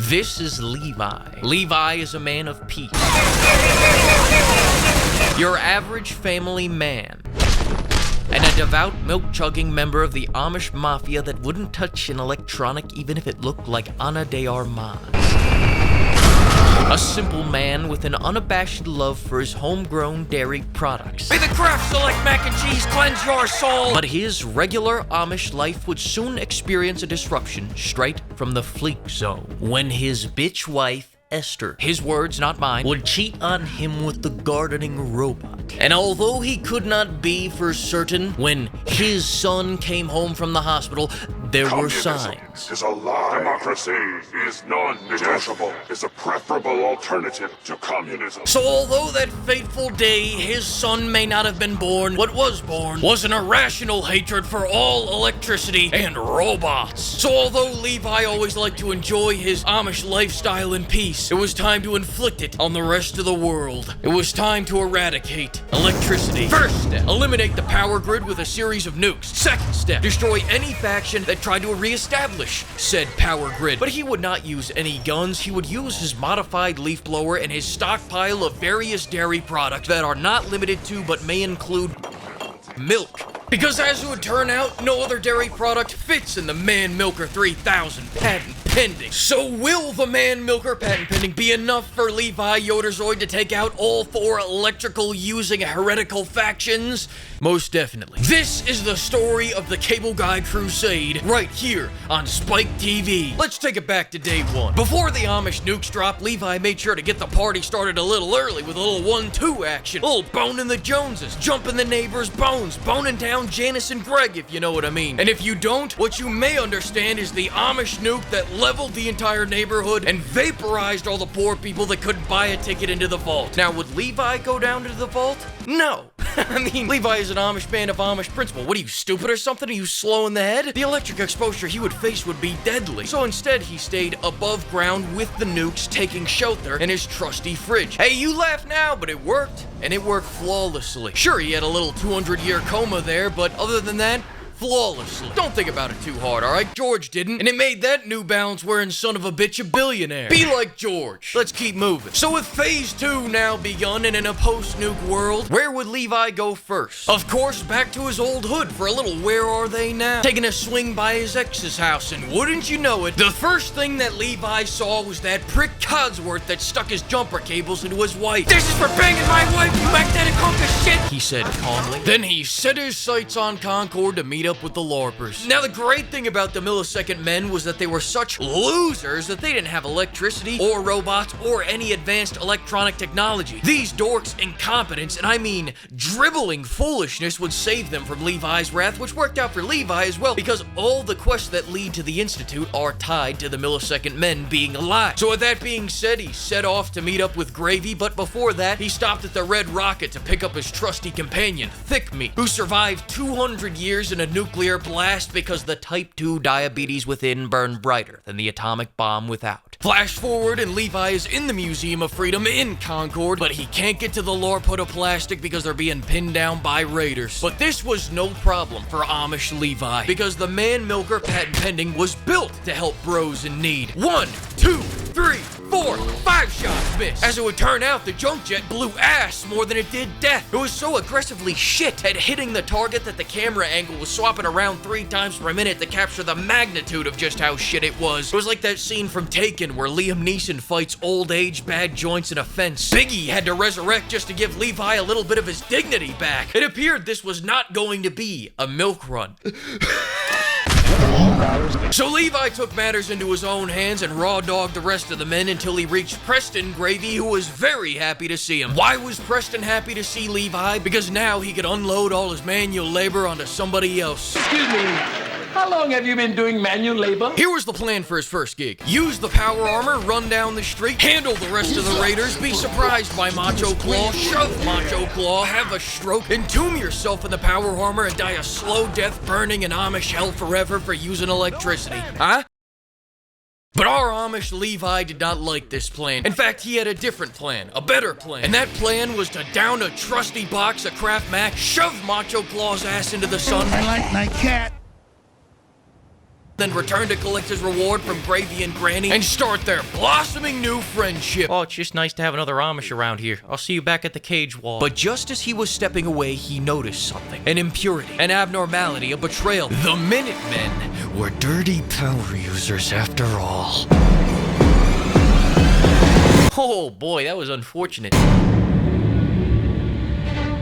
This is Levi. Levi is a man of peace. Your average family man. And a devout milk-chugging member of the Amish mafia that wouldn't touch an electronic even if it looked like Ana de Armas. A simple man with an unabashed love for his homegrown dairy products. May the Kraft Select Mac and Cheese cleanse your soul! But his regular Amish life would soon experience a disruption straight from the fleek zone. When his bitch wife, Esther, his words, not mine, would cheat on him with the gardening robot. And although he could not be for certain when his son came home from the hospital, there were signs. Is a lie. Democracy is non-negotiable. Is a preferable alternative to communism. So although that fateful day his son may not have been born, what was born was an irrational hatred for all electricity and robots. So although Levi always liked to enjoy his Amish lifestyle in peace, it was time to inflict it on the rest of the world. It was time to eradicate electricity. First step, eliminate the power grid with a series of nukes. Second step, destroy any faction that tried to re-establish said power grid. But he would not use any guns. He would use his modified leaf blower and his stockpile of various dairy products that are not limited to but may include milk. Because as it would turn out, no other dairy product fits in the Man Milker 3000 patent pending. So will the Man Milker patent pending be enough for Levi Yoderzoid to take out all 4 electrical using heretical factions? Most definitely. This is the story of the Cable Guy Crusade right here on Spike TV. Let's take it back to day 1. Before the Amish nukes dropped, Levi made sure to get the party started a little early with a little 1-2 action. A little boning the Joneses, jumping the neighbors' bones, boning down Janice and Greg, if you know what I mean. And if you don't, what you may understand is the Amish nuke that leveled the entire neighborhood and vaporized all the poor people that couldn't buy a ticket into the vault. Now, would Levi go down to the vault? No. I mean, Levi is an Amish man of Amish principle. What, are you stupid or something? Are you slow in the head? The electric exposure he would face would be deadly. So instead, he stayed above ground with the nukes, taking shelter in his trusty fridge. Hey, you laugh now, but it worked. And it worked flawlessly. Sure, he had a little 200-year coma there, but other than that, flawlessly. Don't think about it too hard, alright? George didn't, and it made that New Balance wearing son of a bitch a billionaire. Be like George. Let's keep moving. So with phase 2 now begun and in a post-nuke world, where would Levi go first? Of course, back to his old hood for a little where are they now? Taking a swing by his ex's house, and wouldn't you know it, the first thing that Levi saw was that prick Codsworth that stuck his jumper cables into his wife. This is for banging my wife, you magnetic hunk of shit, he said calmly. Then he set his sights on Concord to meet up with the LARPers. Now the great thing about the Millisecond Men was that they were such losers that they didn't have electricity or robots or any advanced electronic technology. These dorks' incompetence, and I mean dribbling foolishness, would save them from Levi's wrath, which worked out for Levi as well because all the quests that lead to the Institute are tied to the Millisecond Men being alive. So with that being said, he set off to meet up with Gravy, but before that, he stopped at the Red Rocket to pick up his trusty companion, Thick Meat, who survived 200 years in a nuclear blast because the type 2 diabetes within burned brighter than the atomic bomb without. Flash forward and Levi is in the Museum of Freedom in Concord, but he can't get to the LARP hood of plastic because they're being pinned down by raiders. But this was no problem for Amish Levi because the Man Milker patent pending was built to help bros in need. 1, 2, 3, 4, 5 shots missed. As it would turn out, the junk jet blew ass more than it did death. It was so aggressively shit at hitting the target that the camera angle was swapping around 3 times per minute to capture the magnitude of just how shit it was. It was like that scene from Taken where Liam Neeson fights old age, bad joints, in a fence. Biggie had to resurrect just to give Levi a little bit of his dignity back. It appeared this was not going to be a milk run. So Levi took matters into his own hands and raw-dogged the rest of the men until he reached Preston Gravy, who was very happy to see him. Why was Preston happy to see Levi? Because now he could unload all his manual labor onto somebody else. Excuse me, how long have you been doing manual labor? Here was the plan for his first gig. Use the power armor, run down the street, handle the rest of the raiders, be surprised by Macho Claw, shove Macho Claw, have a stroke, entomb yourself in the power armor and die a slow death burning in Amish hell forever for using electricity. Huh? But our Amish Levi did not like this plan. In fact, he had a different plan, a better plan. And that plan was to down a trusty box of Kraft Mac, shove Macho Claw's ass into the sun. I like my cat. then return to collect his reward from Gravy and Granny and start their blossoming new friendship. Oh, it's just nice to have another Amish around here. I'll see you back at the cage wall. But just as he was stepping away, he noticed something. An impurity, an abnormality, a betrayal. The Minutemen were dirty power users after all. Oh boy, that was unfortunate.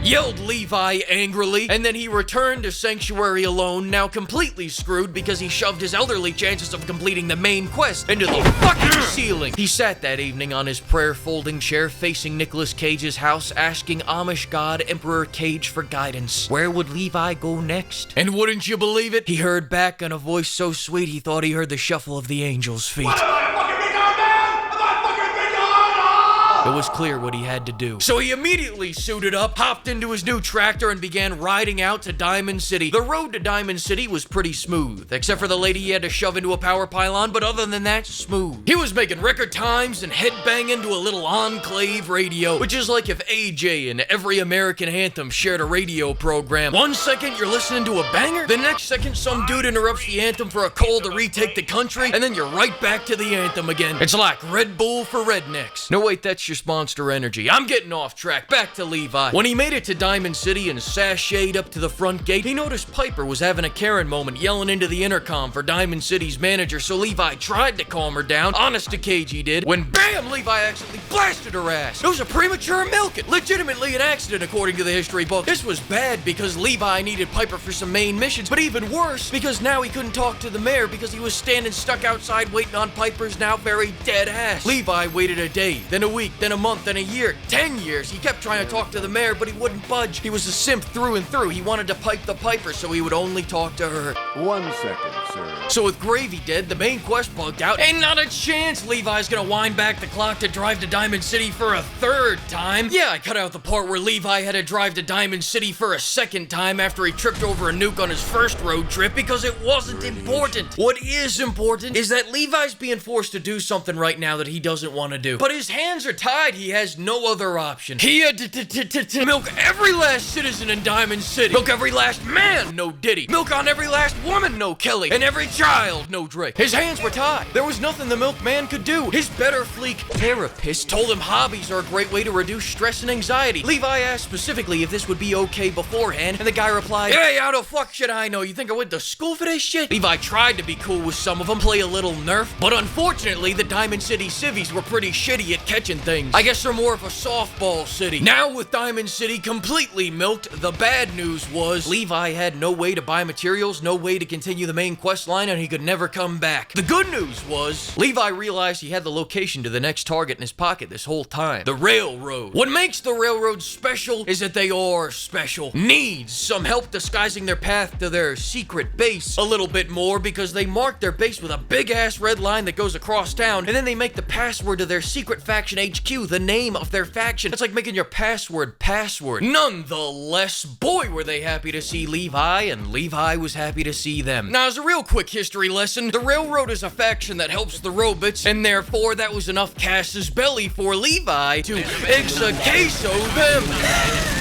Yelled Levi angrily, and then he returned to Sanctuary alone, now completely screwed because he shoved his elderly chances of completing the main quest into the fucking ceiling. He sat that evening on his prayer folding chair facing Nicolas Cage's house, asking Amish god Emperor Cage for guidance. Where would Levi go next? And wouldn't you believe it? He heard back in a voice so sweet he thought he heard the shuffle of the angels' feet. It was clear what he had to do. So he immediately suited up, hopped into his new tractor, and began riding out to Diamond City. The road to Diamond City was pretty smooth, except for the lady he had to shove into a power pylon, but other than that, smooth. He was making record times and headbanging to a little enclave radio, which is like if AJ and Every American Anthem shared a radio program. 1 second you're listening to a banger, the next second some dude interrupts the anthem for a call to retake the country, and then you're right back to the anthem again. It's like Red Bull for rednecks. No wait, that's just Monster Energy. I'm getting off track. Back to Levi. When he made it to Diamond City and sashayed up to the front gate, he noticed Piper was having a Karen moment, yelling into the intercom for Diamond City's manager, so Levi tried to calm her down. Honest to Cage he did. When BAM! Levi accidentally blasted her ass. It was a premature milking. Legitimately an accident according to the history book. This was bad because Levi needed Piper for some main missions, but even worse because now he couldn't talk to the mayor because he was standing stuck outside waiting on Piper's now very dead ass. Levi waited a day, then a week, then a month, then a year, 10 years. He kept trying to talk to the mayor, but he wouldn't budge. He was a simp through and through. He wanted to pipe the Piper, so he would only talk to her. 1 second, sir. So with Gravy dead, the main quest bugged out. Ain't not a chance Levi's gonna wind back the clock to drive to Diamond City for a third time. Yeah, I cut out the part where Levi had to drive to Diamond City for a second time after he tripped over a nuke on his first road trip because it wasn't important. What is important is that Levi's being forced to do something right now that he doesn't want to do. But his hands are tied. He has no other option. He had to milk every last citizen in Diamond City. Milk every last man, no Diddy. Milk on every last woman, no Kelly. And every child, no Drake. His hands were tied. There was nothing the milkman could do. His better fleek therapist told him hobbies are a great way to reduce stress and anxiety. Levi asked specifically if this would be okay beforehand, and the guy replied, "Hey, how the fuck should I know? You think I went to school for this shit?" Levi tried to be cool with some of them, play a little Nerf, but unfortunately, the Diamond City civvies were pretty shitty at catching things. I guess they're more of a softball city. Now with Diamond City completely milked, the bad news was Levi had no way to buy materials, no way to continue the main quest line, and he could never come back. The good news was Levi realized he had the location to the next target in his pocket this whole time. The railroad. What makes the railroad special is that they are special. Needs some help disguising their path to their secret base a little bit more because they mark their base with a big ass red line that goes across town, and then they make the password to their secret faction HQ the name of their faction. It's like making your password. Nonetheless, boy were they happy to see Levi, and Levi was happy to see them. Now, as a real quick history lesson, the railroad is a faction that helps the robots, and therefore that was enough casus belli for Levi to ex-queso them.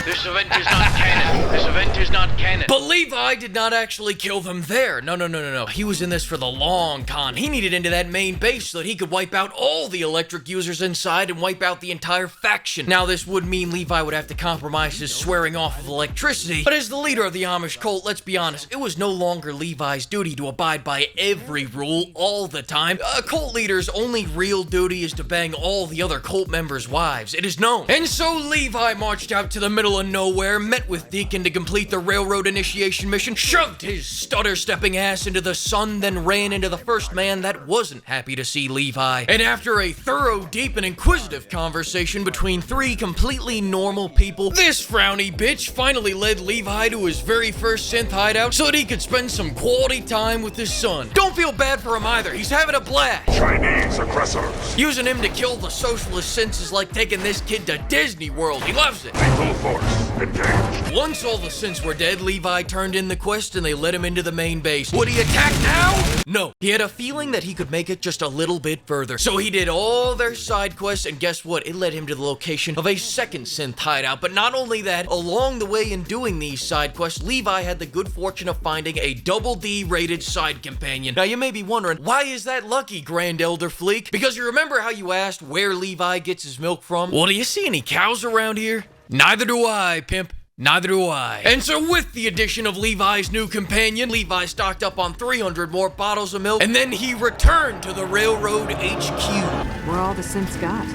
This event is not canon. This event is not canon. But Levi did not actually kill them there. No. He was in this for the long con. He needed into that main base so that he could wipe out all the electric users inside and wipe out the entire faction. Now, this would mean Levi would have to compromise his swearing off of electricity, but as the leader of the Amish cult, let's be honest, it was no longer Levi's duty to abide by every rule all the time. A cult leader's only real duty is to bang all the other cult members' wives. It is known. And so Levi marched out to the middle of nowhere, met with Deacon to complete the railroad initiation mission, shoved his stutter-stepping ass into the sun, then ran into the first man that wasn't happy to see Levi. And after a thorough, deep, and inquisitive conversation between three completely normal people, this frowny bitch finally led Levi to his very first synth hideout so that he could spend some quality time with his son. Don't feel bad for him either. He's having a blast. Chinese aggressors. Using him to kill the socialist sense is like taking this kid to Disney World. He loves it. Lethal force. course. Engage. Once all the synths were dead, Levi turned in the quest and they let him into the main base. Would he attack now? No. He had a feeling that he could make it just a little bit further. So he did all their side quests, and guess what? It led him to the location of a second synth hideout. But not only that, along the way in doing these side quests, Levi had the good fortune of finding a double D rated side companion. Now you may be wondering, why is that lucky, Grand Elder Fleek? Because you remember how you asked where Levi gets his milk from? Well, do you see any cows around here? Neither do I, pimp. Neither do I. And so with the addition of Levi's new companion, Levi stocked up on 300 more bottles of milk, and then he returned to the Railroad HQ. We're all the synths got.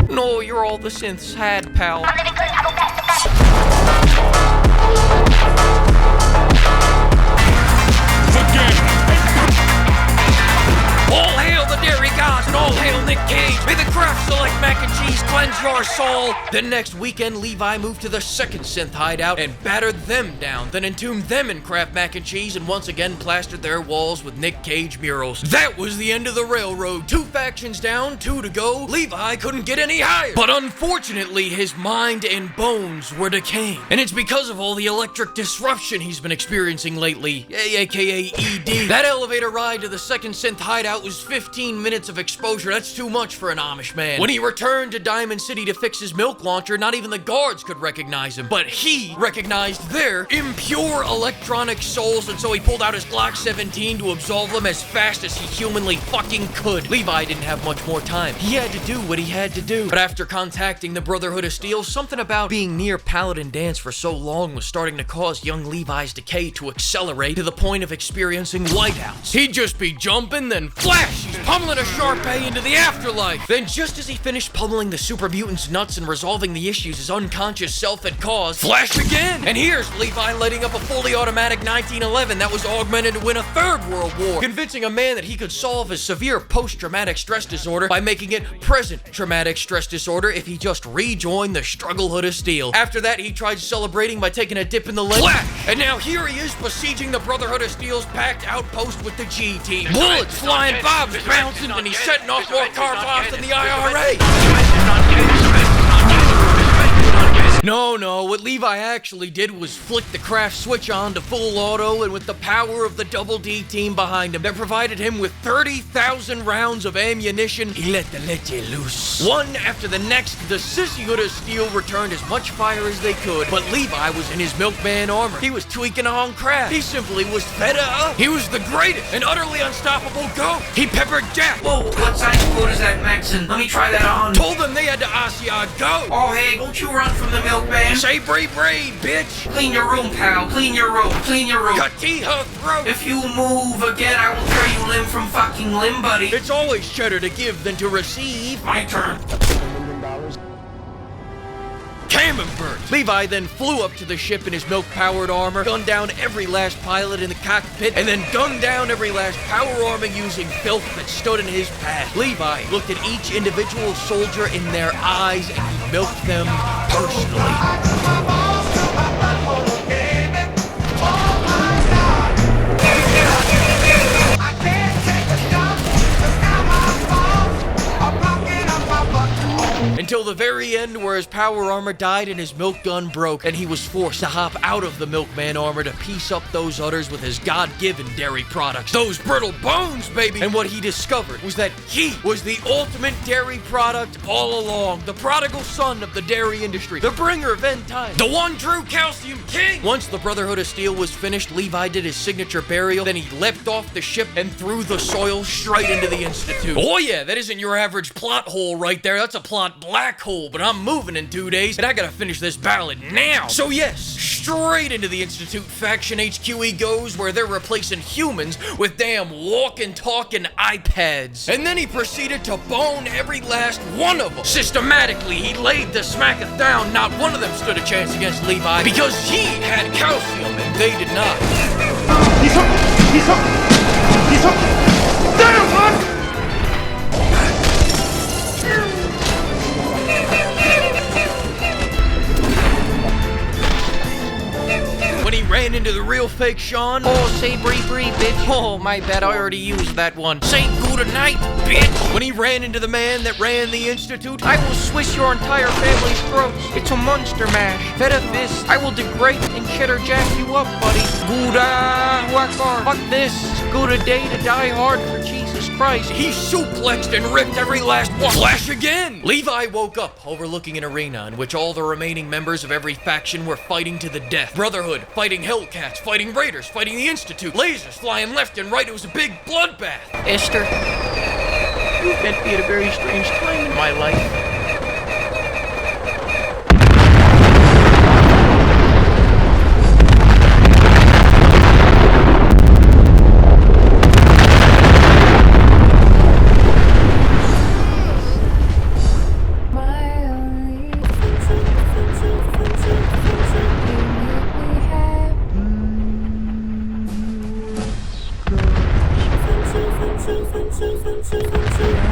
No, you're all the synths had, pal. All hail the dairy gods and all hail Nick Cage. May the Kraft Select mac and cheese cleanse your soul. Then next weekend, Levi moved to the second synth hideout and battered them down, then entombed them in Kraft mac and cheese and once again plastered their walls with Nick Cage murals. That was the end of the railroad. 2 factions down, 2 to go. Levi couldn't get any higher. But unfortunately, his mind and bones were decaying. And it's because of all the electric disruption he's been experiencing lately, aka ED. That elevator ride to the second synth hideout was 15 minutes of exposure. That's too much for an Amish man. When he returned to Diamond City to fix his milk launcher, not even the guards could recognize him. But he recognized their impure electronic souls, and so he pulled out his Glock 17 to absolve them as fast as he humanly fucking could. Levi didn't have much more time. He had to do what he had to do. But after contacting the Brotherhood of Steel, something about being near Paladin Dance for so long was starting to cause young Levi's decay to accelerate to the point of experiencing whiteouts. He'd just be jumping, then flash! He's pummeling a Sharpay into the afterlife! Then just as he finished pummeling the super mutant's nuts and resolving the issues his unconscious self had caused, flash again! And here's Levi lighting up a fully automatic 1911 that was augmented to win a third world war, convincing a man that he could solve his severe post-traumatic stress disorder by making it present traumatic stress disorder if he just rejoined the Strugglehood of Steel. After that, he tried celebrating by taking a dip in the lake. Flash! And now here he is besieging the Brotherhood of Steel's packed outpost with the G-Team. Bullets flying, bobs bouncing, and he's setting off more car bombs than the IRA. No, what Levi actually did was flick the craft switch on to full auto, and with the power of the Double D team behind him that provided him with 30,000 rounds of ammunition, he let the leche loose. One after the next, the Sisyhood of Steel returned as much fire as they could, but Levi was in his milkman armor. He was tweaking on craft. He simply was fed up. He was the greatest and utterly unstoppable goat. He peppered Jack. Whoa, what size quote is that, Maxon? Let me try that on. Told them they had to Asiad go. Oh, hey, don't you run from the milkman. Say brave, bitch. Clean your room, pal. Clean your room. Clean your room. Cut her throat. If you move again, I will tear you limb from fucking limb, buddy. It's always cheddar to give than to receive. My turn. Camembert. Levi then flew up to the ship in his milk-powered armor, gunned down every last pilot in the cockpit, and then gunned down every last power armor using filth that stood in his path. Levi looked at each individual soldier in their eyes and he milked them personally. Until the very end, where his power armor died and his milk gun broke, and he was forced to hop out of the milkman armor to piece up those udders with his God-given dairy products. Those brittle bones, baby! And what he discovered was that he was the ultimate dairy product all along. The prodigal son of the dairy industry. The bringer of end time. The one true calcium king! Once the Brotherhood of Steel was finished, Levi did his signature burial, then he leapt off the ship and threw the soil straight into the Institute. Oh yeah, that isn't your average plot hole right there. That's a plot black hole, but I'm moving in 2 days, and I gotta finish this ballad now. So yes, straight into the Institute faction HQ he goes, where they're replacing humans with damn walking, talking iPads. And then he proceeded to bone every last one of them. Systematically, he laid the smacketh down. Not one of them stood a chance against Levi, because he had calcium, and they did not. He's up! Damn, man! When he ran into the real real fake Sean? Oh, say bree bree, bitch. Oh, my bad, I already used that one. Say good night, bitch! When he ran into the man that ran the Institute, I will swish your entire family's throats. It's a monster mash. Fed a fist. I will degrade and cheddar jack you up, buddy. Gouda Wakar. Fuck this. Good a day to die hard for Jesus Christ. he suplexed and ripped every last one. Flash again! Levi woke up overlooking an arena in which all the remaining members of every faction were fighting to the death. Brotherhood fighting Hellcats, fighting Raiders, fighting the Institute, lasers flying left and right. It was a big bloodbath. Esther, you've met me at a very strange time in my life. Fancy, fancy, fancy, fancy, fancy.